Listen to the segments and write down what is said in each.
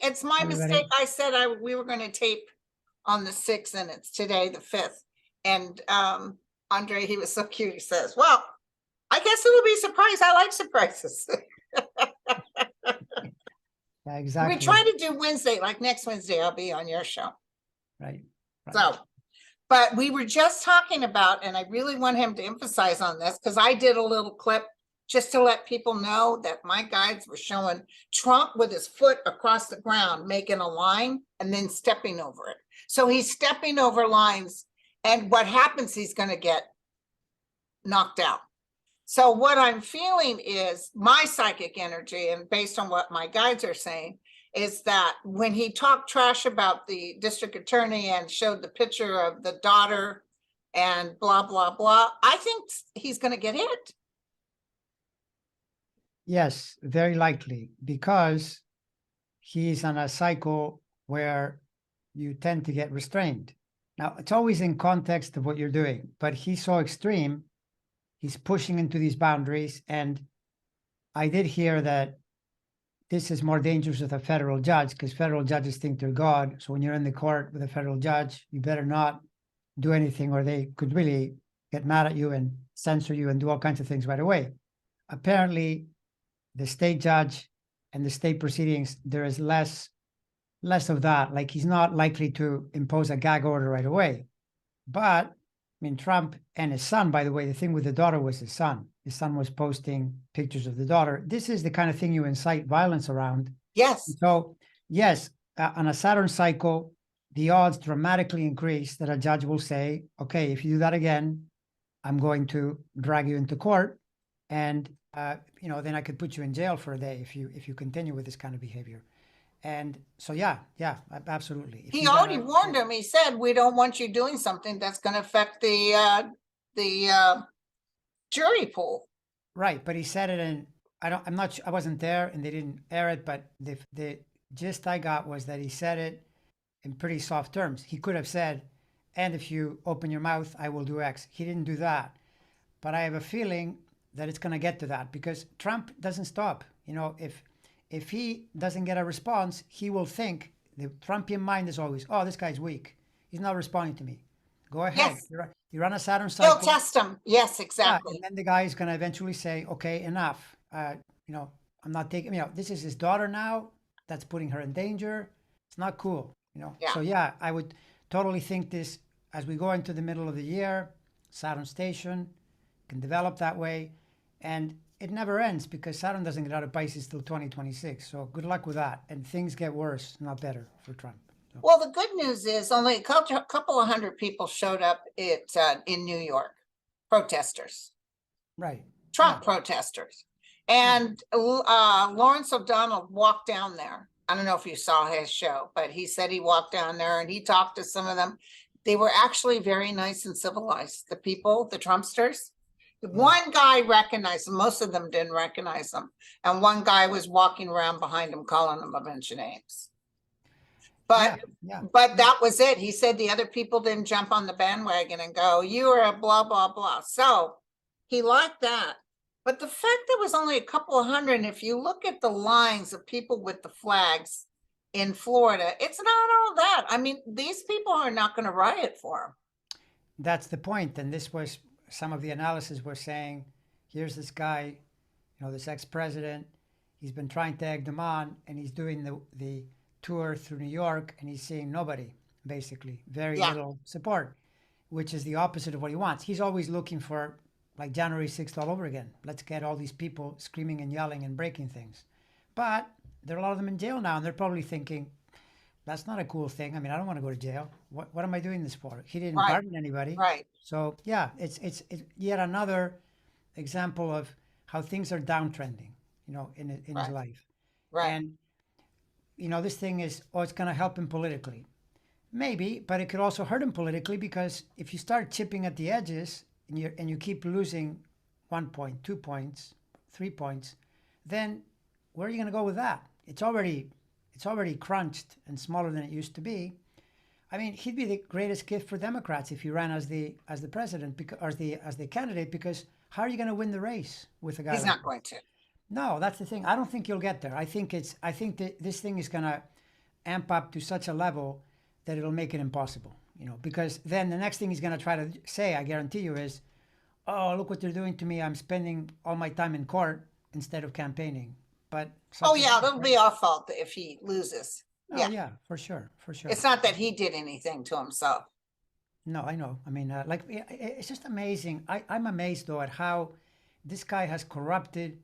It's my Everybody. mistake. I said we were going to tape on the 6th, and it's today, the 5th. And Andre, he was so cute. He says, well, I guess it'll be a surprise. I like surprises. Yeah, exactly. We're trying to do Wednesday, like next Wednesday, I'll be on your show. Right. So, but we were just talking about, and I really want him to emphasize on this, because I did a little clip just to let people know that my guides were showing Trump with his foot across the ground, making a line and then stepping over it. So he's stepping over lines, and what happens, he's going to get knocked out. So what I'm feeling is my psychic energy, and based on what my guides are saying, is that when he talked trash about the district attorney and showed the picture of the daughter and blah, blah, blah, I think he's going to get hit. Yes, very likely, because he's on a cycle where you tend to get restrained. Now, it's always in context of what you're doing, but he's so extreme, he's pushing into these boundaries. And I did hear that this is more dangerous with a federal judge, because federal judges think they're God. So when you're in the court with a federal judge, you better not do anything, or they could really get mad at you and censor you and do all kinds of things right away. Apparently, the state judge and the state proceedings, there is less of that. Like, he's not likely to impose a gag order right away. But I mean, Trump and his son, by the way, the thing with the daughter was his son. His son was posting pictures of the daughter. This is the kind of thing you incite violence around. Yes. So yes, on a Saturn cycle, the odds dramatically increase that a judge will say, okay, if you do that again, I'm going to drag you into court. And then I could put you in jail for a day if you continue with this kind of behavior. And so, yeah, absolutely. He already warned him. He said, we don't want you doing something that's going to affect the jury pool. Right. But he said it in, I wasn't there and they didn't air it, but the gist I got was that he said it in pretty soft terms. He could have said, and if you open your mouth, I will do X. He didn't do that. But I have a feeling that it's going to get to that, because Trump doesn't stop. If he doesn't get a response, he will think, the Trumpian mind is always, oh, this guy's weak. He's not responding to me. Go ahead. Yes. You're on a Saturn cycle. He'll test him. Yes, exactly. Yeah, and then the guy is going to eventually say, okay, enough. I'm not taking, this is his daughter now. That's putting her in danger. It's not cool, Yeah. So yeah, I would totally think this, as we go into the middle of the year, Saturn station can develop that way. And it never ends, because Saturn doesn't get out of Pisces till 2026. So good luck with that. And things get worse, not better for Trump. So. Well, the good news is only a couple of hundred people showed up in New York, protesters. Right. Trump protesters. And Lawrence O'Donnell walked down there. I don't know if you saw his show, but he said he walked down there and he talked to some of them. They were actually very nice and civilized. The people, the Trumpsters. One guy recognized them. Most of them didn't recognize them. And one guy was walking around behind him, calling them a bunch of names. But that was it. He said the other people didn't jump on the bandwagon and go, you are a blah, blah, blah. So he liked that. But the fact there was only a couple of hundred, and if you look at the lines of people with the flags in Florida, it's not all that. I mean, these people are not going to riot for him. That's the point. And this was, some of the analysis were saying, here's this guy, this ex-president, he's been trying to egg them on, and he's doing the tour through New York, and he's seeing nobody, basically, very little support, which is the opposite of what he wants. He's always looking for, like, January 6th all over again. Let's get all these people screaming and yelling and breaking things. But there are a lot of them in jail now, and they're probably thinking, that's not a cool thing. I mean, I don't want to go to jail. What am I doing this for? He didn't pardon anybody. Right. So yeah, it's yet another example of how things are downtrending, in his life. Right. And this thing is, it's going to help him politically, maybe, but it could also hurt him politically, because if you start chipping at the edges and you keep losing 1 point, 2 points, 3 points, then where are you going to go with that? It's already crunched and smaller than it used to be. I mean, he'd be the greatest gift for Democrats if he ran as the president, or as the candidate, because how are you going to win the race with a guy? He's not going to. No, that's the thing. I don't think you'll get there. I think that this thing is going to amp up to such a level that it'll make it impossible, because then the next thing he's going to try to say, I guarantee you, is, oh, look what they're doing to me. I'm spending all my time in court instead of campaigning. But Oh, yeah, it'll be our fault if he loses. Oh, Yeah. yeah, for sure, for sure. It's not that he did anything to himself. No, I know. I mean, it's just amazing. I'm amazed, though, at how this guy has corrupted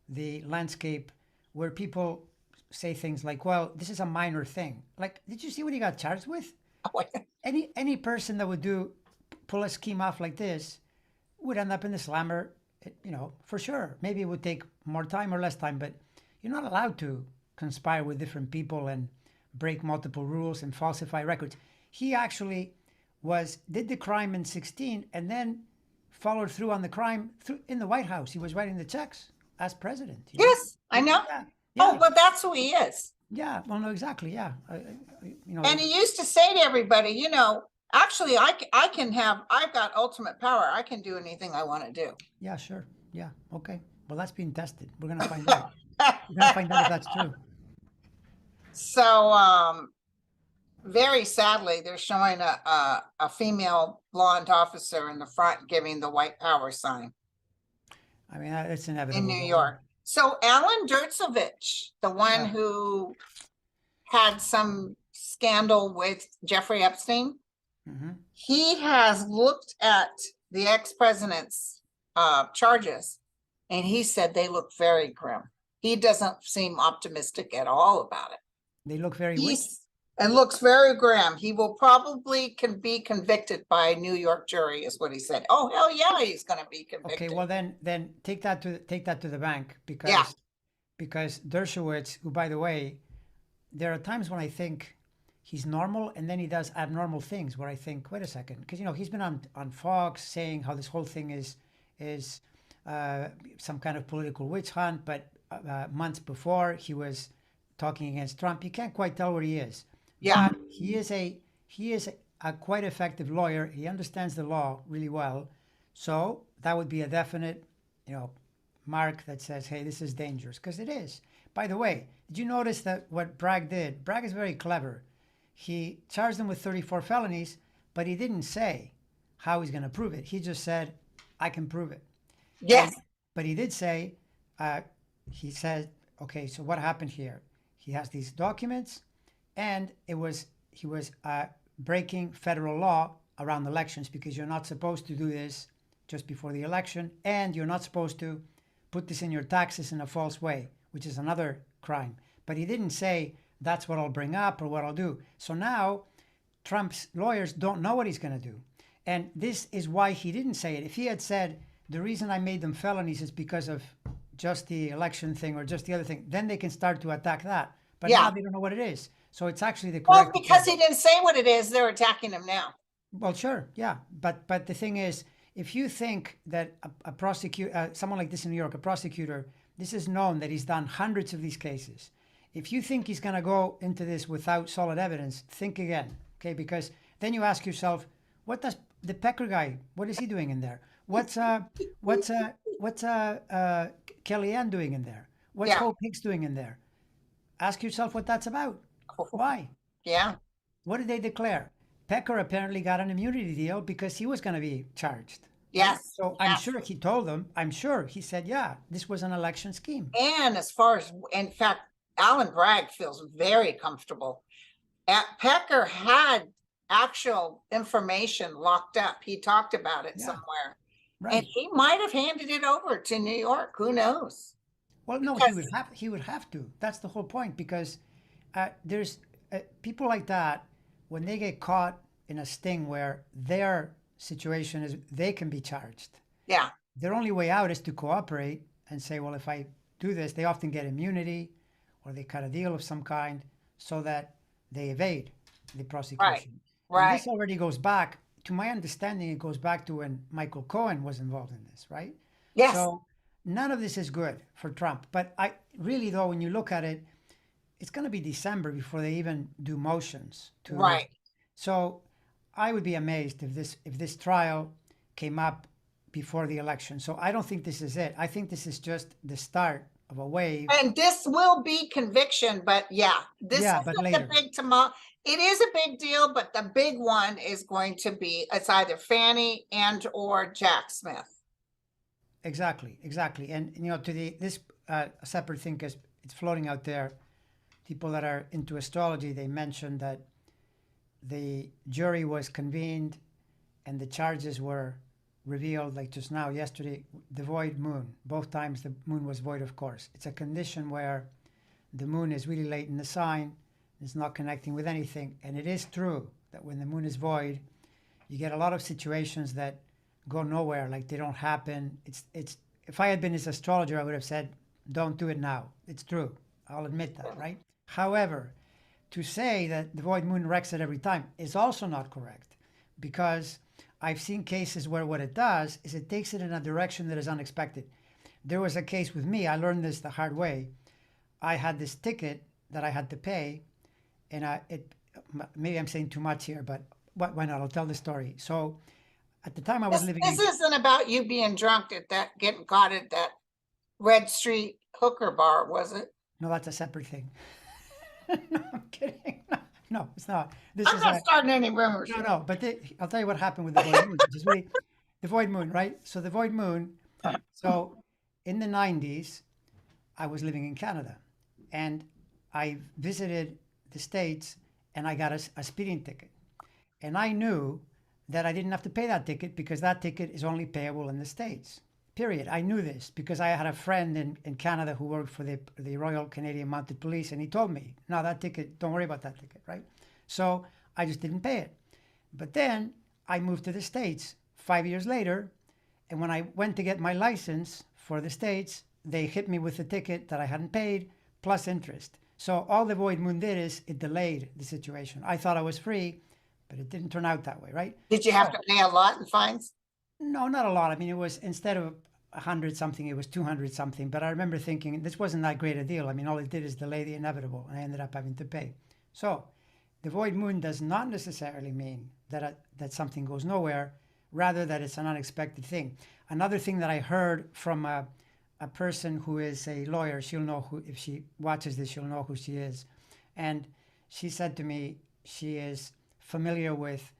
the landscape where people say things like, well, this is a minor thing. Like, did you see what he got charged with? Oh, yeah. Any person that would pull a scheme off like this would end up in the slammer, for sure. Maybe it would take more time or less time, but you're not allowed to conspire with different people and break multiple rules and falsify records. He actually did the crime in 2016 and then followed through on the crime in the White House. He was writing the checks as president. Yes, I know. Yeah. Oh, but that's who he is. Yeah, well, no, exactly. Yeah. And he used to say to everybody, actually, I've got ultimate power. I can do anything I want to do. Yeah, sure. Yeah. Okay. Well, that's being tested. We're going to find out. We're going to find out if that's true. So, very sadly, they're showing a female blonde officer in the front giving the white power sign. I mean, it's inevitable. In New York. So Alan Dershowitz, the one who had some scandal with Jeffrey Epstein, he has looked at the ex-president's charges, and he said they look very grim. He doesn't seem optimistic at all about it. They look very weak. It looks very grim. He will probably be convicted by a New York jury, is what he said. Oh, hell yeah, he's going to be convicted. Okay, well then take that to the bank, because Dershowitz, who, by the way, there are times when I think he's normal and then he does abnormal things where I think, wait a second, because he's been on Fox saying how this whole thing is some kind of political witch hunt, but months before he was talking against Trump. You can't quite tell where he is. Yeah, but he is a quite effective lawyer. He understands the law really well, so that would be a definite, mark that says, hey, this is dangerous, because it is. By the way, did you notice that what Bragg did? Bragg is very clever. He charged him with 34 felonies, but he didn't say how he's going to prove it. He just said, I can prove it. Yes. But he did say, he said, okay, so what happened here? He has these documents, and he was breaking federal law around elections, because you're not supposed to do this just before the election, and you're not supposed to put this in your taxes in a false way, which is another crime. But he didn't say that's what I'll bring up or what I'll do. So now Trump's lawyers don't know what he's going to do. And this is why he didn't say it. If he had said, the reason I made them felonies is because of just the election thing or just the other thing, then they can start to attack that. But now they don't know what it is. So it's actually the correct. Well, because he didn't say what it is, they're attacking him now. Well, sure, yeah. But the thing is, if you think that a prosecutor, someone like this in New York, a prosecutor, this is known that he's done hundreds of these cases. If you think he's going to go into this without solid evidence, think again, okay? Because then you ask yourself, what does the Pecker guy, what is he doing in there? What's Kellyanne doing in there? What's Hope Hicks doing in there? Ask yourself what that's about. Why? Yeah. What did they declare? Pecker apparently got an immunity deal because he was going to be charged. Yes. So I'm sure he told them, I'm sure he said, yeah, this was an election scheme. And as far as, in fact, Alvin Bragg feels very comfortable. Pecker had actual information locked up. He talked about it somewhere. Right. And he might have handed it over to New York. Who knows? Well, no, he would have to. That's the whole point, because there's people like that, when they get caught in a sting where their situation is they can be charged. Yeah. Their only way out is to cooperate and say, well, if I do this, they often get immunity or they cut a deal of some kind so that they evade the prosecution. Right. And this already goes back, to my understanding, it goes back to when Michael Cohen was involved in this, right? Yes. So none of this is good for Trump. But I really, though, when you look at it, it's going to be December before they even do motions. Right. So I would be amazed if this trial came up before the election. So I don't think this is it. I think this is just the start of a wave. And this will be conviction, but yeah, this Yeah, is but the later. big tomorrow. It is a big deal, but the big one is going to be, it's either Fannie and or Jack Smith. Exactly, exactly. And you know, to this a separate thing, because it's floating out there. People that are into astrology, they mentioned that the jury was convened and the charges were revealed, like just now, yesterday, the void moon. Both times the moon was void, of course. It's a condition where the moon is really late in the sign, it's not connecting with anything. And it is true that when the moon is void, you get a lot of situations that go nowhere, like they don't happen. It's if I had been his astrologer, I would have said, don't do it now. It's true. I'll admit that, right? However, to say that the void moon wrecks it every time is also not correct, because I've seen cases where what it does is it takes it in a direction that is unexpected. There was a case with me, I learned this the hard way. I had this ticket that I had to pay, and maybe I'm saying too much here, but why not? I'll tell the story. So at the time I was living This in, isn't about you being drunk at that, getting caught at that Red Street hooker bar, was it? no, that's a separate thing. No, I'm kidding. No, it's not. This I'm is not a, starting any rumors. no, but I'll tell you what happened with the void moon, which is really the void moon, right? So the void moon, so in the 90s, I was living in Canada and I visited the States and I got a speeding ticket. And I knew that I didn't have to pay that ticket because that ticket is only payable in the States. Period. I knew this because I had a friend in Canada who worked for the Royal Canadian Mounted Police, and he told me, no, that ticket, don't worry about that ticket, right? So I just didn't pay it. But then I moved to the States 5 years later, and when I went to get my license for the States, they hit me with a ticket that I hadn't paid plus interest. So all the void moon did is it delayed the situation. I thought I was free, but it didn't turn out that way, right? Did you have So, to pay a lot in fines? no, not a lot. I mean, it was instead of 100 something, it was 200 something. But I remember thinking this wasn't that great a deal. I mean, all it did is delay the inevitable, and I ended up having to pay. So the void moon does not necessarily mean that something goes nowhere, rather that it's an unexpected thing. Another thing that I heard from a person who is a lawyer, she'll know who, if she watches this, she'll know who she is. And she said to me she is familiar with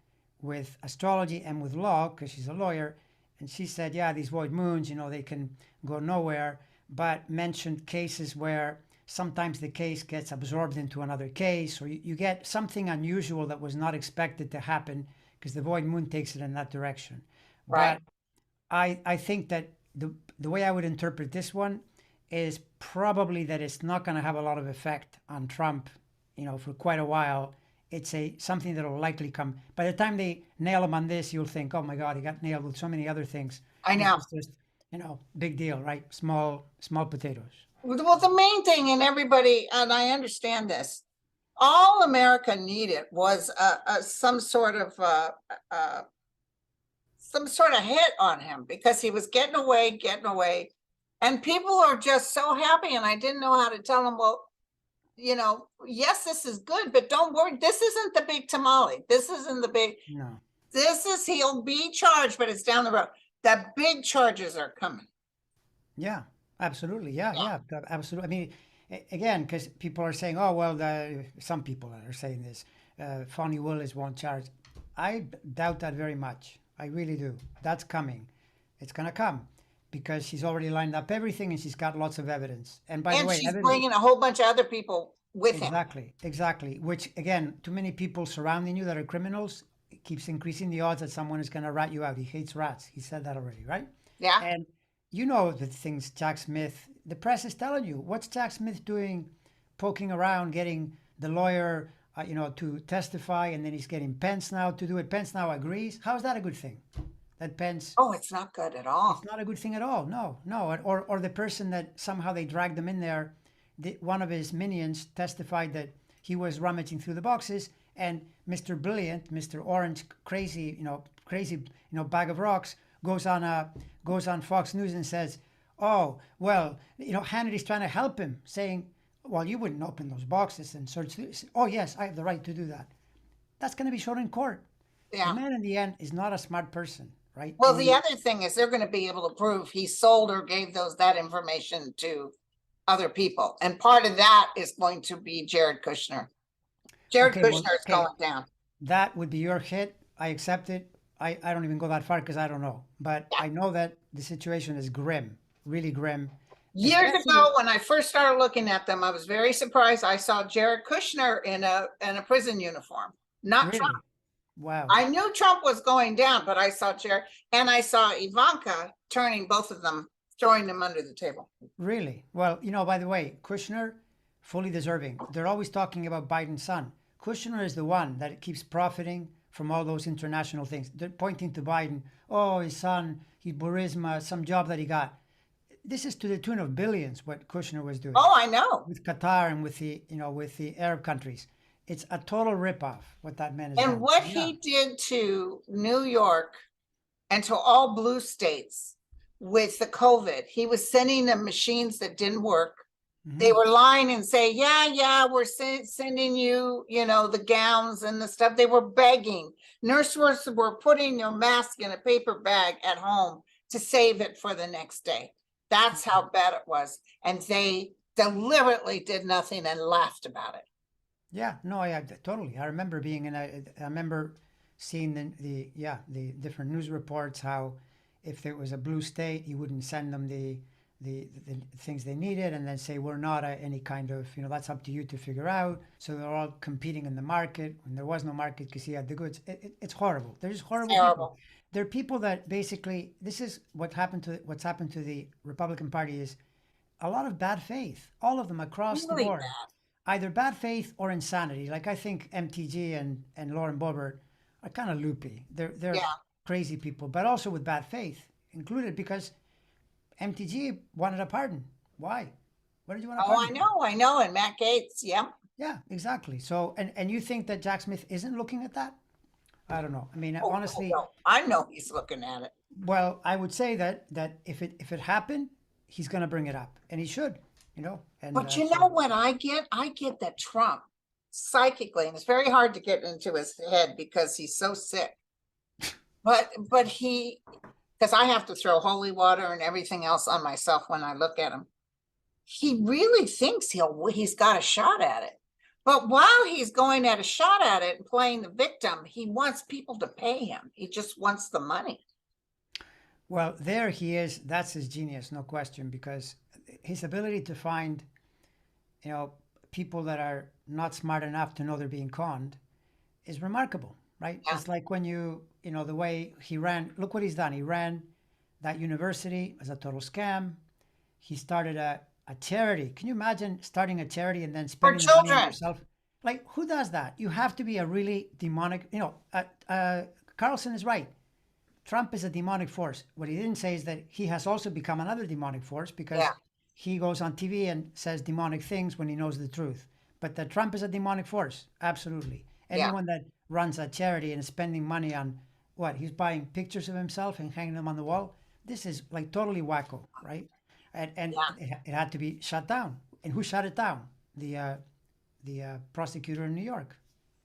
astrology and with law because she's a lawyer. And she said, yeah, these void moons, you know, they can go nowhere, but mentioned cases where sometimes the case gets absorbed into another case, or you get something unusual that was not expected to happen because the void moon takes it in that direction. Right. But I think that the way I would interpret this one is probably that it's not going to have a lot of effect on Trump, you know, for quite a while. It's something that will likely come. By the time they nail him on this, you'll think, oh my God, he got nailed with so many other things. I This know. is just, you know, big deal, right? Small potatoes. Well, the main thing, and everybody, and I understand this, all America needed was some sort of hit on him because he was getting away. And people are just so happy. And I didn't know how to tell them, well, you know, yes, this is good, but don't worry. This isn't the big tamale. This isn't the big, No. this is, he'll be charged, but it's down the road. The big charges are coming. Yeah, absolutely. Yeah, Yeah. absolutely. I mean, again, because people are saying, oh, well, some people are saying this, Fonnie Willis won't charge. I doubt that very much. I really do. That's coming. It's going to come because she's already lined up everything and she's got lots of evidence. And by the And way, she's evidence, bringing a whole bunch of other people with him. exactly. Which, again, too many people surrounding you that are criminals, it keeps increasing the odds that someone is going to rat you out. He hates rats. He said that already, right? Yeah. And you know the things Jack Smith, the press is telling you. What's Jack Smith doing, poking around, getting the lawyer, you know, to testify, and then he's getting Pence now to do it. Pence now agrees. How is that a good thing? That Pence, Oh, it's not good at all. it's not a good thing at all. No. Or the person that somehow they dragged them in there, one of his minions testified that he was rummaging through the boxes, and Mr. Brilliant, Mr. Orange, crazy, bag of rocks, goes on Fox News and says, "Oh, well, you know, Hannity's trying to help him, saying, well, you wouldn't open those boxes and search. Oh, yes, I have the right to do that." That's going to be shown in court. Yeah. The man in the end is not a smart person, right? Well, And the other thing is they're going to be able to prove he sold or gave that information to other people. And part of that is going to be Jared Kushner. Jared Okay, well, Kushner is okay, going down. that would be your hit. I accept it. I don't even go that far because I don't know. But Yeah. I know that the situation is grim, really grim. Years Especially, ago, when I first started looking at them, I was very surprised. I saw Jared Kushner in a prison uniform, not Trump. really, wow, I knew Trump was going down, but I saw Jared, and I saw Ivanka turning both of them, throwing them under the table. really. Well, by the way, Kushner, fully deserving. They're always talking about Biden's son. Kushner is the one that keeps profiting from all those international things. They're pointing to Biden. Oh, his son, his Burisma, some job that he got. This is to the tune of billions what Kushner was doing Oh, I know. with Qatar and with the Arab countries. It's a total ripoff what that man has And done. what Yeah, he did to New York and to all blue states with the COVID, he was sending them machines that didn't work. They were lying and say, yeah, we're sending you, the gowns and the stuff. They were begging. Nurses were putting their mask in a paper bag at home to save it for the next day. That's how bad it was. And they deliberately did nothing and laughed about it. yeah, no, I totally. I remember being in I remember seeing the different news reports how if it was a blue state, he wouldn't send them the things they needed and then say we're not any kind of that's up to you to figure out. So they're all competing in the market when there was no market because he had the goods. It's horrible. They're just horrible people. Terrible. They're people that basically this is what's happened to the Republican Party is a lot of bad faith. All of them across the Really board, bad. either bad faith or insanity. Like I think MTG and Lauren Boebert are kind of loopy. They're Yeah. crazy people, but also with bad faith included because MTG wanted a pardon. Why? What did you want a Oh, pardon? I know. And Matt Gaetz, yeah. Yeah, exactly. So, and you think that Jack Smith isn't looking at that? I don't know. I mean, Oh, honestly, no. I know he's looking at it. well, I would say that if it happened, he's going to bring it up, and he should, And But you know what I get? I get that Trump psychically, and it's very hard to get into his head because he's so sick. But he, because I have to throw holy water and everything else on myself when I look at him. He really thinks he's got a shot at it. But while he's going at a shot at it and playing the victim, he wants people to pay him. He just wants the money. Well, there he is. That's his genius, no question, because his ability to find, people that are not smart enough to know they're being conned is remarkable, right? Yeah. It's like when the way he ran, look what he's done. He ran that university as a total scam. He started a charity. Can you imagine starting a charity and then spending the money on children. yourself? Like, who does that? You have to be a really demonic, Carlson is right. Trump is a demonic force. What he didn't say is that he has also become another demonic force because he goes on TV and says demonic things when he knows the truth. But that Trump is a demonic force, absolutely. Anyone that runs a charity and is spending money on what? He's buying pictures of himself and hanging them on the wall. This is like totally wacko, right? And it had to be shut down. And who shut it down? The prosecutor in New York.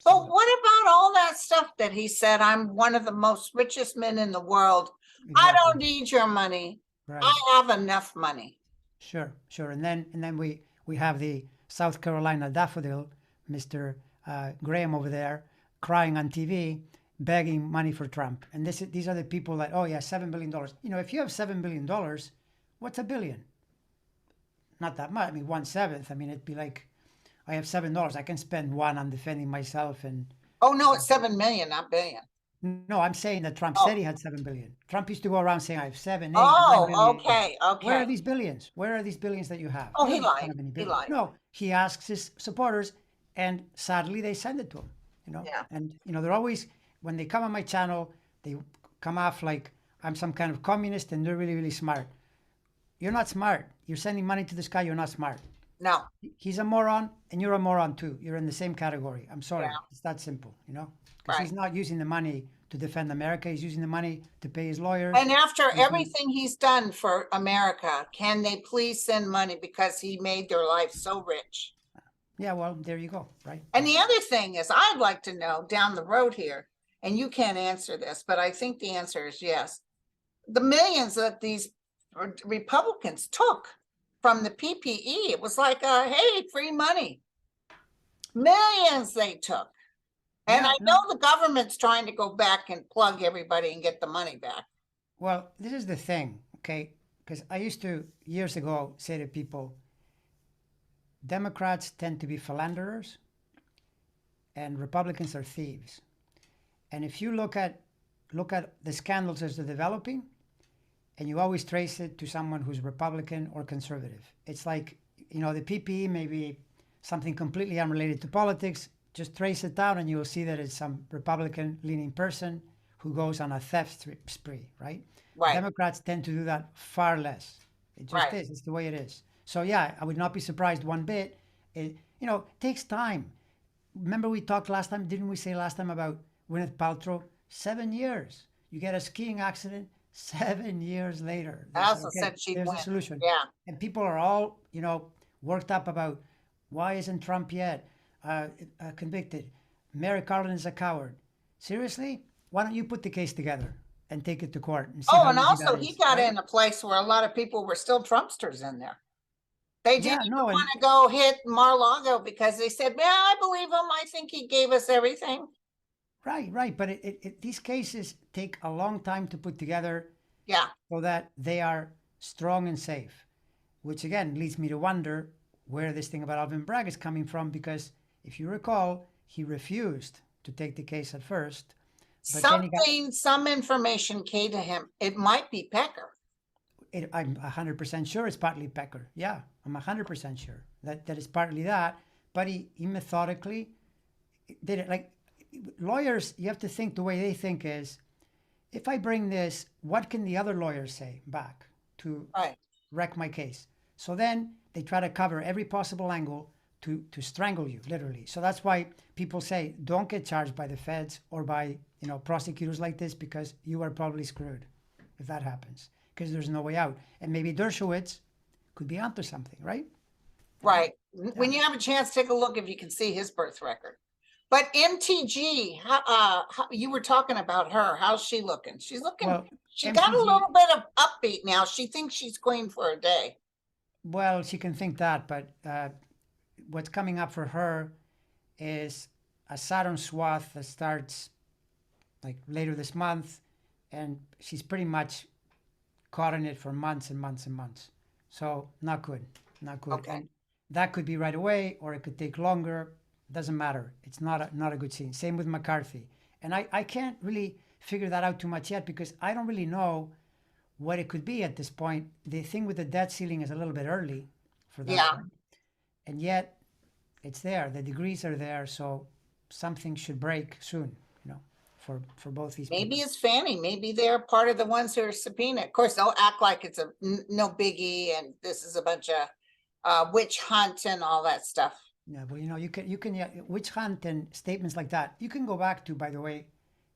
But what about all that stuff that he said? I'm one of the most richest men in the world. Exactly. I don't need your money. Right. I have enough money. Sure. And then we have the South Carolina daffodil, Mr. Graham over there, crying on TV, begging money for Trump. And these are the people that, oh yeah, $7 billion. If you have $7 billion, what's a billion? Not that much. I mean, 1/7. I mean, it'd be like, I have $7. I can spend one on defending myself and. Oh no, it's 7 million, not billion. No, I'm saying that Trump said he had 7 billion. Trump used to go around saying I have 7, 8, 9 billion. Okay. Where are these billions? Where are these billions that you have? Oh, You he don't lied. have any He billions. lied. No, he asks his supporters, and sadly they send it to him. Yeah. And they're always, when they come on my channel, they come off like I'm some kind of communist and they're really, really smart. You're not smart. You're sending money to this guy. You're not smart. No. He's a moron, and you're a moron too. You're in the same category. I'm sorry. Yeah. It's that simple, because Right. he's not using the money to defend America. He's using the money to pay his lawyers. And after everything he's done for America, can they please send money because he made their life so rich? Yeah, well, there you go, right? And the other thing is, I'd like to know down the road here, and you can't answer this, but I think the answer is yes. The millions that these Republicans took, from the PPE. It was like, hey, free money. Millions they took. And Yeah, I no. know the government's trying to go back and plug everybody and get the money back. Well, this is the thing, okay? Because I used to, years ago, say to people, Democrats tend to be philanderers and Republicans are thieves. And if you look at the scandals as they're developing, and you always trace it to someone who's Republican or conservative. It's like, the PPE may be something completely unrelated to politics. Just trace it down and you'll see that it's some Republican leaning person who goes on a theft spree, right? Right, Democrats tend to do that far less. It just right. is. It's the way it is. So yeah, I would not be surprised one bit. It takes time. Remember we talked last time, didn't we say last time about Gwyneth Paltrow? 7 years. You get a skiing accident, 7 years later. They I say, also okay, said she'd there's a win. solution. Yeah. And people are all, worked up about why isn't Trump yet convicted? Merrick Garland is a coward. Seriously? Why don't you put the case together and take it to court and see Oh, how and easy also that he is, got right? in a place where a lot of people were still Trumpsters in there. They Yeah, didn't even no, and want to go hit Mar-a-Lago because they said, yeah, I believe him. I think he gave us everything. right. But these cases take a long time to put together Yeah, so that they are strong and safe, which again leads me to wonder where this thing about Alvin Bragg is coming from, because if you recall, he refused to take the case at first, but then he got, some information came to him. It might be Pecker. I'm 100% sure it's partly Pecker. Yeah, I'm 100% sure that it's partly that, but he methodically did it. Like lawyers, you have to think the way they think is, if I bring this, what can the other lawyers say back to Right. wreck my case? So then they try to cover every possible angle to strangle you, literally. So that's why people say, don't get charged by the feds or by prosecutors like this, because you are probably screwed if that happens, because there's no way out. And maybe Dershowitz could be onto something, right? Right. When you have a chance, take a look if you can see his birth record. But MTG, you were talking about her. How's she looking? She's looking, Well, she got a MTG, little bit of upbeat now. She thinks she's queen for a day. well, she can think that, but what's coming up for her is a Saturn swath that starts like later this month, and she's pretty much caught in it for months and months and months. So not good, not good. Okay. And that could be right away, or it could take longer. Doesn't matter. It's not a good scene. Same with McCarthy. And I can't really figure that out too much yet, because I don't really know what it could be at this point. The thing with the debt ceiling is a little bit early for that Yeah. one. And yet it's there. The degrees are there, so something should break soon, for both these Maybe people. it's Fanny. Maybe they're part of the ones who are subpoenaed. Of course, they'll act like it's no biggie and this is a bunch of witch hunt and all that stuff. Yeah, well, you can yeah, witch hunt and statements like that. You can go back to, by the way,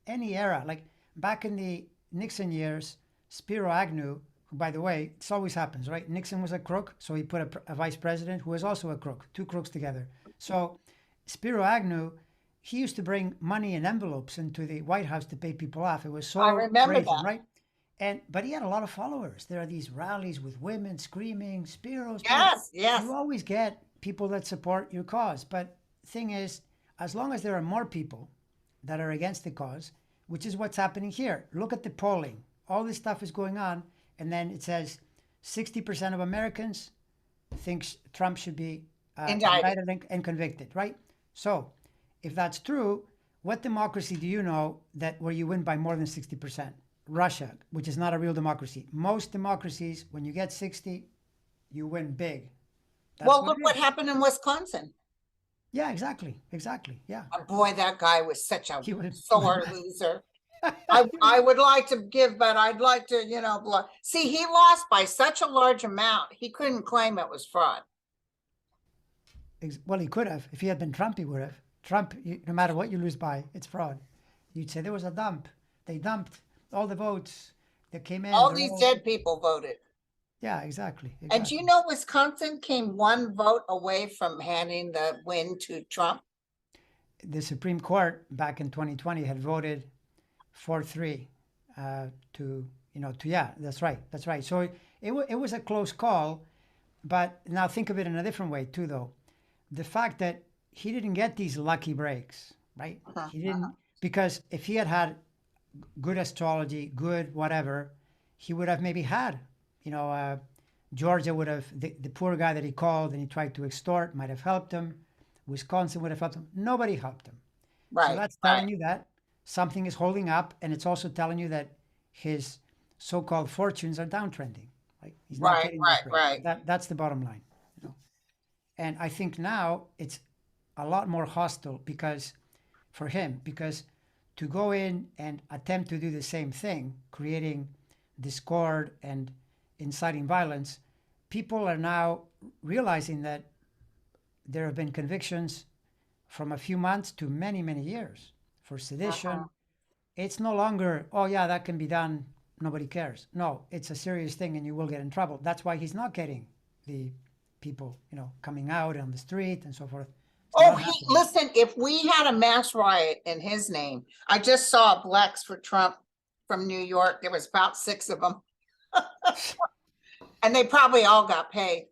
any era, like back in the Nixon years, Spiro Agnew, who, by the way, this always happens, right? Nixon was a crook, so he put a vice president who was also a crook, two crooks together. So Spiro Agnew, he used to bring money in envelopes into the White House to pay people off. It was I so remember brazen, that. right? But he had a lot of followers. There are these rallies with women screaming, Spiro, Spiro. Yes, yes. You always get people that support your cause. But thing is, as long as there are more people that are against the cause, which is what's happening here. Look at the polling. All this stuff is going on, and then it says 60% of Americans think Trump should be Indicted. indicted and convicted, right? So, if that's true, what democracy do you know that where you win by more than 60%? Russia, which is not a real democracy. Most democracies, when you get 60, you win big. That's Well, what look it what is. happened in Wisconsin. Yeah, exactly. Yeah. Oh, boy, that guy was such a He was sore loser. I would like to give, but I'd like to, see, he lost by such a large amount. He couldn't claim it was fraud. Well, he could have. If he had been Trump, he would have. Trump, no matter what you lose by, it's fraud. You'd say there was a dump. They dumped all the votes that came in. All They're these all... dead people voted. Yeah, exactly. And you know, Wisconsin came one vote away from handing the win to Trump. The Supreme Court back in 2020 had voted 4-3 yeah, that's right. So it was a close call, But now think of it in a different way too, though. The fact that he didn't get these lucky breaks, right? Uh-huh, He didn't, because if he had had good astrology, good whatever, he would have maybe had, you know, Georgia would have, the poor guy that he called and he tried to extort might have helped him. Wisconsin would have helped him. Nobody helped him. So right, that's right, telling you that something is holding up, and it's also telling you that his so-called fortunes are downtrending. Like he's not right, getting those right, breaks. right. That's the bottom line. You know? And I think now it's a lot more hostile because for him, because to go in and attempt to do the same thing, creating discord and inciting violence, people are now realizing that there have been convictions from a few months to many, many years for Uh-huh. sedition. It's no longer, oh, yeah, that can be done. Nobody cares. No, it's a serious thing and you will get in trouble. That's why he's not getting the people, you know, coming out on the street and so forth. It's Oh, not happening. listen, if we had a mass riot in his name, I just saw Blacks for Trump from New York. There was about 6 of them. And they probably all got paid.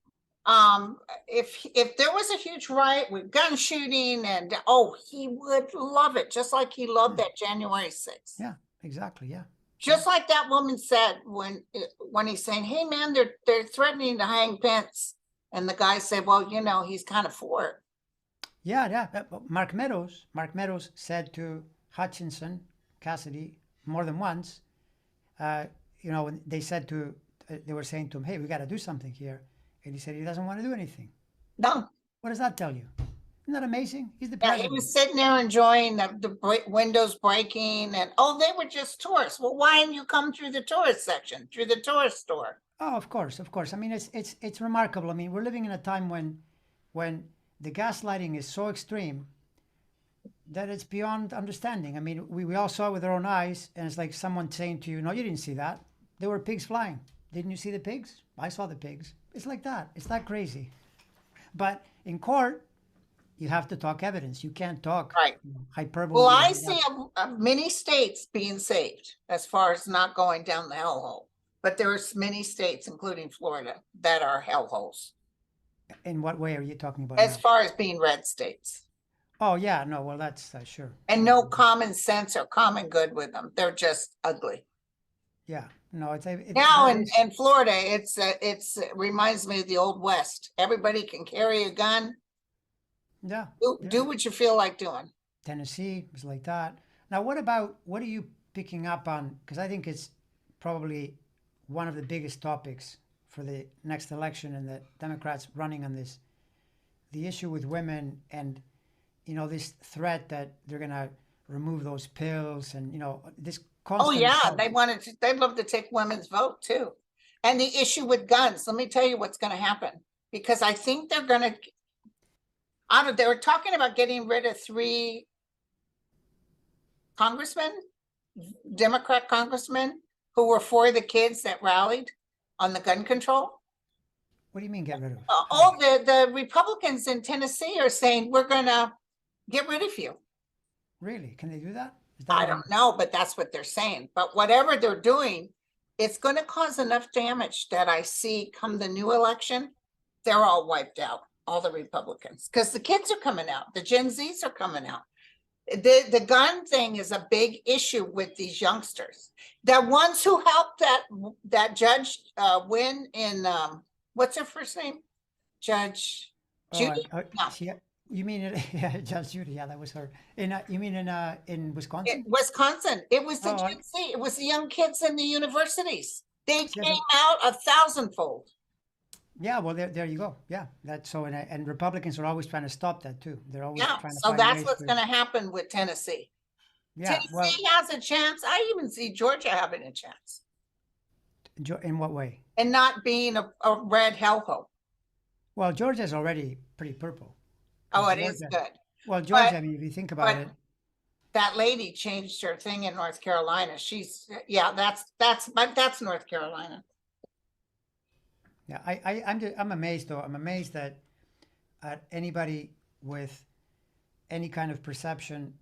If there was a huge riot with gun shooting and, oh, he would love it, just like he loved that January 6th. Yeah, exactly. Yeah. Just like that woman said when he's saying, hey man, they're threatening to hang Pence. And the guy said, well, you know, he's kind of for it. Yeah, yeah. Mark Meadows said to Hutchinson, Cassidy, more than once, uh, you know, when they said to, they were saying to him, hey, we got to do something here. And he said he doesn't want to do anything. No, What does that tell you? Isn't that amazing? He's the yeah, he president. was sitting there enjoying the windows breaking and, oh, they were just tourists. Well, why didn't you come through the tourist section, through the tourist store? Oh, of course, of course. I mean, it's remarkable. I mean, we're living in a time when the gaslighting is so extreme that it's beyond understanding. I mean, we all saw it with our own eyes, and it's like someone saying to you, no, you didn't see that. There were pigs flying. Didn't you see the pigs? I saw the pigs. It's like that. It's that crazy. But in court, you have to talk evidence. You can't talk Right. hyperbole. Well, And I made see up. many states being saved as far as not going down the hellhole. But there's many states, including Florida, that are hellholes In what way are you talking about as now? far as being red states. Oh, yeah, no, well, that's sure. And Sure. no common sense or common good with them. They're just ugly. Yeah, no, Now that in, is, in Florida, it reminds me of the old West. Everybody can carry a gun. yeah, Do, yeah. do what you feel like doing. Tennessee was like that. Now, what are you picking up on? Because I think it's probably one of the biggest topics for the next election and the Democrats running on this, the issue with women and, you know, this threat that they're going to remove those pills and, you know, this Oh, constant yeah, assault. they'd love to take women's vote too. And the issue with guns, let me tell you what's gonna happen. Because I think they're gonna, they were talking about getting rid of 3 congressmen, Democrat congressmen, who were for the kids that rallied on the gun control. What do you mean get rid of? All the Republicans in Tennessee are saying, we're gonna get rid of you. Really? Can they do that? Is that I even? don't know, but that's what they're saying. But whatever they're doing, it's going to cause enough damage that I see come the new election, they're all wiped out, all the Republicans, because the kids are coming out, the Gen Zs are coming out. The gun thing is a big issue with these youngsters. The ones who helped that judge win in what's her first name? Judge Oh, Judy? No, you mean it? Yeah, Judge Judy. Yeah, that was her. You mean in Wisconsin? Wisconsin. It was the Oh, Gen Z. It was the young kids in the universities. They she came hasn't. out 1,000-fold. Yeah, well, there you go. Yeah, that's so, and Republicans are always trying to stop that too. They're always Yeah, trying to so find that's ways what's to. going to happen with Tennessee. Yeah, well, Tennessee has a chance. I even see Georgia having a chance in what way? and not being a red hellhole. Well, Georgia's already pretty purple. Oh, 'Cause it is good. Well, But Georgia. I mean, if you think about but it, that lady changed her thing in North Carolina. She's yeah, that's North Carolina. yeah, I'm amazed though. I'm amazed that anybody with any kind of perception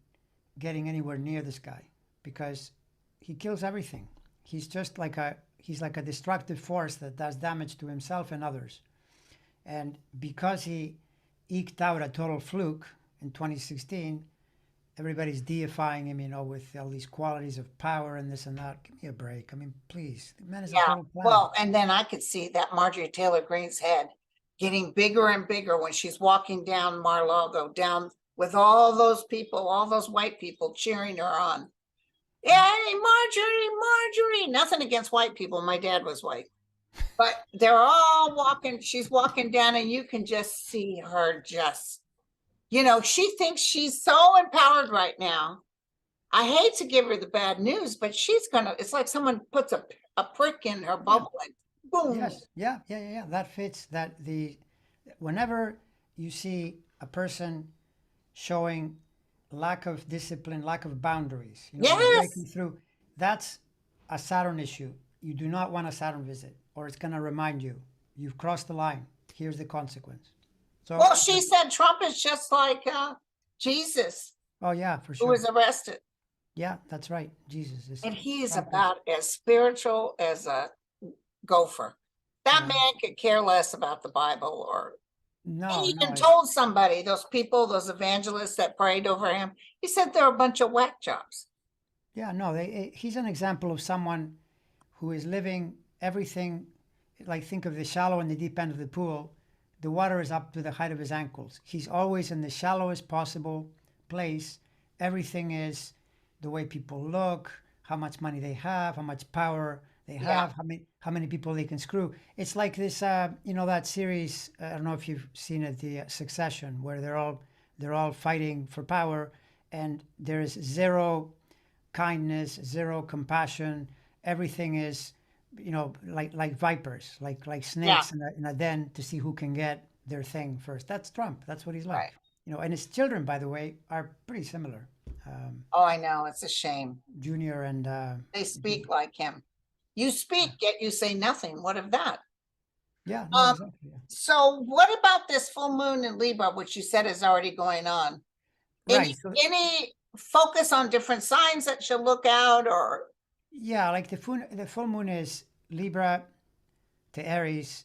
getting anywhere near this guy because he kills everything. He's like a destructive force that does damage to himself and others. And because he eked out a total fluke in 2016, everybody's deifying him, with all these qualities of power and this and that. Give me a break. I mean, please. The man is a Yeah, total clown. well, and then I could see that Marjorie Taylor Greene's head getting bigger and bigger when she's walking down Mar-a-Lago, down with all those people, all those white people cheering her on. Yay, Marjorie, Marjorie. Nothing against white people. My dad was white. But they're all walking, she's walking down, and you can just see her just, she thinks she's so empowered right now. I hate to give her the bad news, but it's like someone puts a prick in her bubble and boom. Yes. Yeah. That fits whenever you see a person showing lack of discipline, lack of boundaries, Yes. breaking through, that's a Saturn issue. You do not want a Saturn visit, or it's going to remind you, you've crossed the line. Here's the consequence. So, Well, she said Trump is just like Jesus, oh yeah, for who sure. was arrested. Yeah, that's right. Jesus is. And he is Trump about as spiritual as a gopher. That Yeah. man could care less about the Bible, or No, he no. even told somebody, those people, those evangelists that prayed over him, he said they're a bunch of whack jobs. Yeah, no. He's an example of someone who is living everything. Like, think of the shallow and the deep end of the pool. The water is up to the height of his ankles. He's always in the shallowest possible place. Everything is the way people look, how much money they have, how much power they have, how many people they can screw. It's like this, that series. I don't know if you've seen it, the Succession, where they're all fighting for power, and there is zero kindness, zero compassion. Everything is, like vipers, like snakes in a den to see who can get their thing first. That's Trump. That's what he's like. Right. And his children, by the way, are pretty similar. Oh, I know. It's a shame. Junior and they speak like him. You speak, yet you say nothing. What of that? Yeah, no, exactly. Yeah. So what about this full moon in Libra, which you said is already going on? Right. Any focus on different signs that should look out, or? Yeah, like the full moon is Libra to Aries.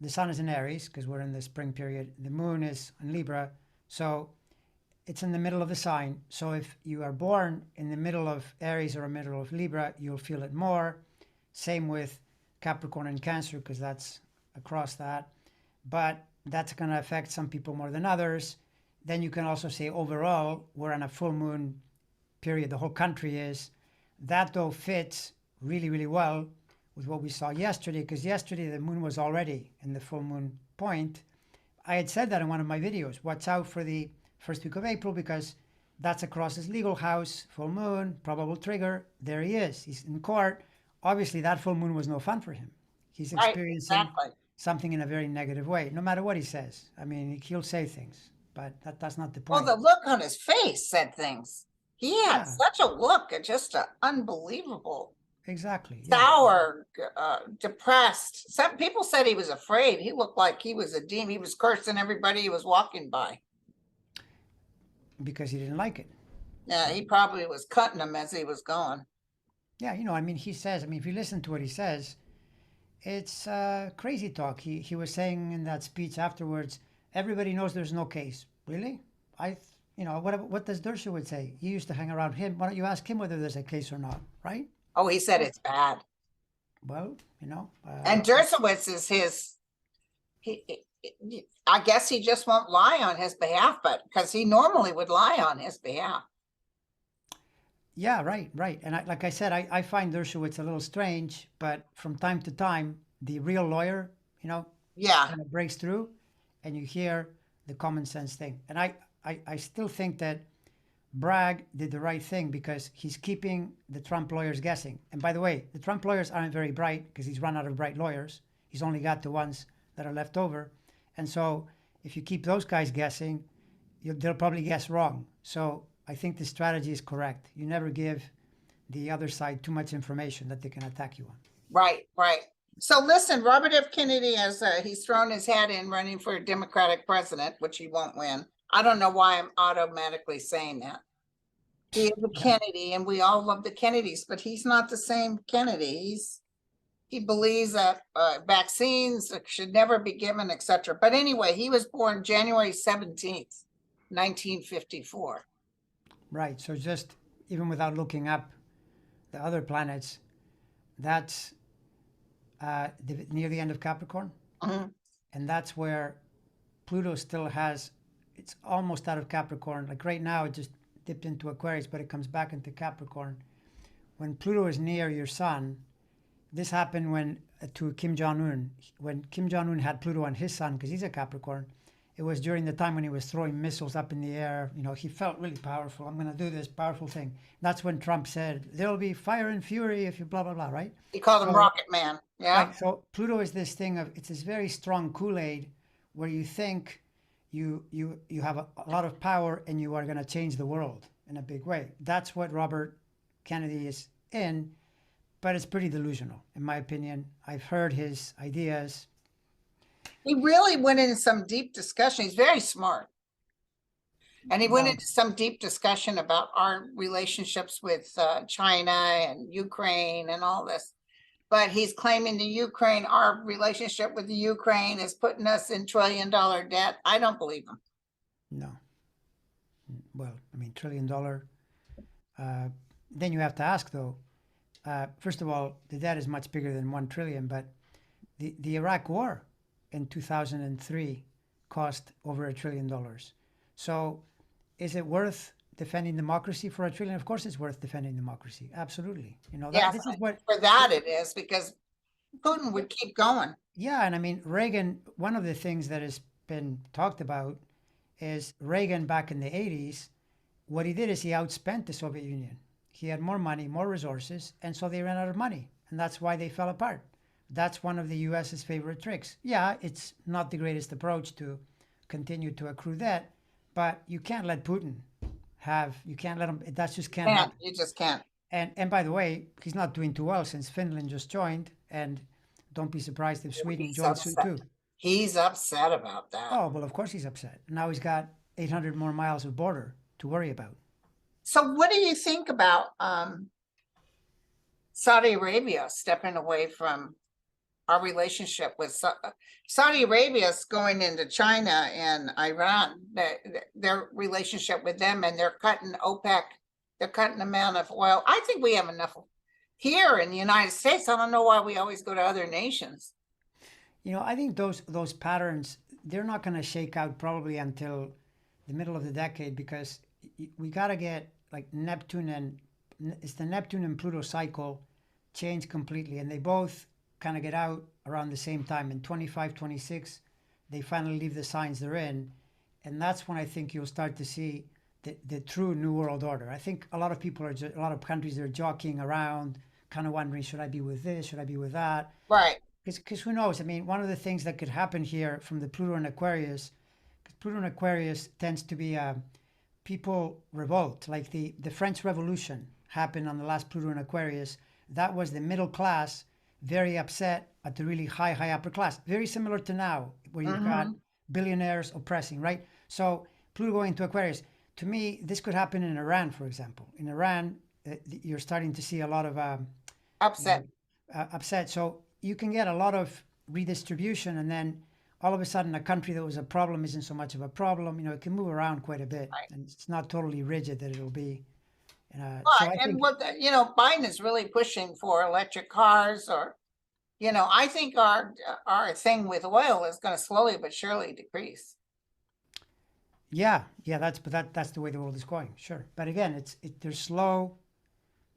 The sun is in Aries because we're in the spring period. The moon is in Libra. So it's in the middle of the sign. So if you are born in the middle of Aries or middle of Libra, you'll feel it more. Same with Capricorn and Cancer, because that's across that. But that's going to affect some people more than others. Then you can also say overall, we're on a full moon period. The whole country is. That, though, fits really, really well with what we saw yesterday, because yesterday the moon was already in the full moon point. I had said that in one of my videos. Watch out for the first week of April, because that's across his legal house, full moon, probable trigger. There he is. He's in court. Obviously, that full moon was no fun for him. He's experiencing something in a very negative way, no matter what he says. I mean, he'll say things, but that's not the point. Well, the look on his face said things. He had such a look, just unbelievable. Exactly. Sour, depressed. Some people said he was afraid. He looked like he was a demon. He was cursing everybody he was walking by. Because he didn't like it. Yeah, he probably was cutting them as he was going. Yeah, he says, if you listen to what he says, it's crazy talk. He was saying in that speech afterwards, everybody knows there's no case. Really? What does Dershowitz say? You used to hang around him. Why don't you ask him whether there's a case or not, right? Oh, he said it's bad. Well, and Dershowitz is his. I guess he just won't lie on his behalf, but because he normally would lie on his behalf. Yeah, right. And like I said, I find Dershowitz a little strange, but from time to time, the real lawyer, kind of breaks through, and you hear the common sense thing. And I still think that Bragg did the right thing, because he's keeping the Trump lawyers guessing. And by the way, the Trump lawyers aren't very bright, because he's run out of bright lawyers. He's only got the ones that are left over. And so if you keep those guys guessing, they'll probably guess wrong. So I think the strategy is correct. You never give the other side too much information that they can attack you on. Right. So listen, Robert F. Kennedy, he's thrown his hat in running for a Democratic president, which he won't win. I don't know why I'm automatically saying that. He is a Kennedy, and we all love the Kennedys, but he's not the same Kennedy. he believes that vaccines should never be given, etc. But anyway, he was born January 17th, 1954. Right. So just even without looking up the other planets, that's near the end of Capricorn, Mhm. and that's where Pluto still has. It's almost out of Capricorn. Like right now, it just dipped into Aquarius, but it comes back into Capricorn. When Pluto is near your sun, this happened when to Kim Jong Un. When Kim Jong Un had Pluto on his sun, because he's a Capricorn, it was during the time when he was throwing missiles up in the air. You know, he felt really powerful. I'm going to do this powerful thing. That's when Trump said, "There'll be fire and fury if you blah blah blah." Right? He called him So, Rocket Man. Yeah. right. So Pluto is this thing of it's this very strong Kool-Aid where you think you have a lot of power and you are going to change the world in a big way. That's what Robert Kennedy is in, but it's pretty delusional, in my opinion. I've heard his ideas. He really went into some deep discussion. He's very smart. And he went Well, into some deep discussion about our relationships with China and Ukraine and all this. But he's claiming the Ukraine, our relationship with the Ukraine is putting us in trillion-dollar debt. I don't believe him. no. Well, I mean, $1 trillion. Then you have to ask, though. First of all, the debt is much bigger than 1 trillion, but the Iraq War in 2003 cost over $1 trillion. So, is it worth defending democracy for $1 trillion? Of course, it's worth defending democracy. Absolutely. You know, Yeah, this is what. for that it is, because Putin would keep going. Yeah, and I mean, Reagan, one of the things that has been talked about is Reagan back in the 80s, what he did is he outspent the Soviet Union. He had more money, more resources, and so they ran out of money. And that's why they fell apart. That's one of the US's favorite tricks. Yeah, it's not the greatest approach to continue to accrue debt, but you can't let Putin you can't let him, that just can't happen. You just can't. And by the way, he's not doing too well since Finland just joined, and don't be surprised if Sweden joins soon too. He's upset about that. Oh, well, of course he's upset. Now he's got 800 more miles of border to worry about. So what do you think about Saudi Arabia stepping away from our relationship with Saudi Arabia is going into China and Iran, their relationship with them, and they're cutting OPEC, they're cutting the amount of oil. I think we have enough here in the United States. I don't know why we always go to other nations. You know, I think those patterns, they're not going to shake out probably until the middle of the decade, because we got to get like it's the Neptune and Pluto cycle change completely, and they both kind of get out around the same time in 25, 26. They finally leave the signs they're in, and that's when I think you'll start to see the true new world order. I think a lot of people a lot of countries are jockeying around, kind of wondering, should I be with this, should I be with that? Right. Because who knows? I mean, one of the things that could happen here from the Pluto and Aquarius, because Pluto and Aquarius tends to be people revolt, like the French Revolution happened on the last Pluto and Aquarius. That was the middle class very upset at the really high upper class. Very similar to now, where you've got billionaires oppressing, right? So Pluto going to Aquarius. To me, this could happen in Iran, for example. In Iran, you're starting to see a lot of upset. Upset. So you can get a lot of redistribution, and then all of a sudden, a country that was a problem isn't so much of a problem. You know, it can move around quite a bit, Right. and it's not totally rigid that it'll be. So Biden is really pushing for electric cars, or, I think our thing with oil is going to slowly but surely decrease. Yeah, that's the way the world is going. Sure, but again, there's slow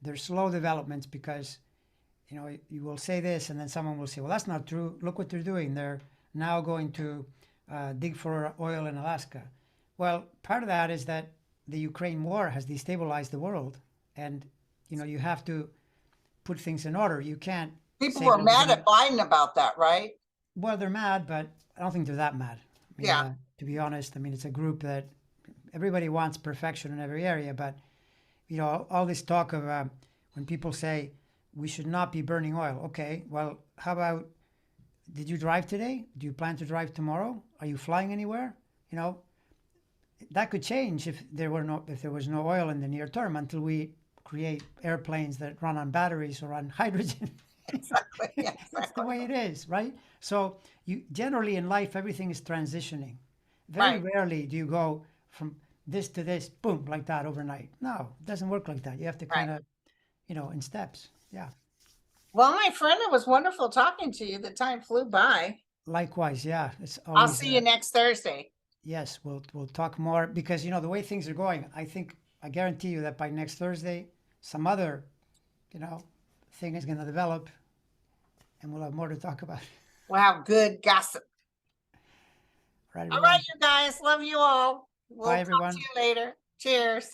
developments, because you will say this, and then someone will say, well, that's not true. Look what they're doing. They're now going to dig for oil in Alaska. Well, part of that is that the Ukraine war has destabilized the world, and you have to put things in order. You can't. People were mad at Biden about that, right? Well, they're mad, but I don't think they're that mad. I mean, yeah. To be honest, I mean, it's a group that everybody wants perfection in every area, but all this talk of when people say we should not be burning oil. Okay, well, how about, did you drive today? Do you plan to drive tomorrow? Are you flying anywhere? That could change if there was no oil in the near term, until we create airplanes that run on batteries or on hydrogen. Exactly. Yeah, It's the exactly. way it is, right? So you generally in life, everything is transitioning. Very Right. rarely do you go from this to this, boom, like that overnight. No, it doesn't work like that. You have to Right. kind of, in steps. Yeah. Well, my friend, it was wonderful talking to you. The time flew by. Likewise, yeah. It's I'll always see you next Thursday. yes, we'll talk more because the way things are going, I guarantee you that by next Thursday, some other, you know, thing is gonna develop and we'll have more to talk about. We'll have good gossip. Right, All right, everyone. you guys. Love you all. We'll Bye, talk to everyone. you later. Cheers.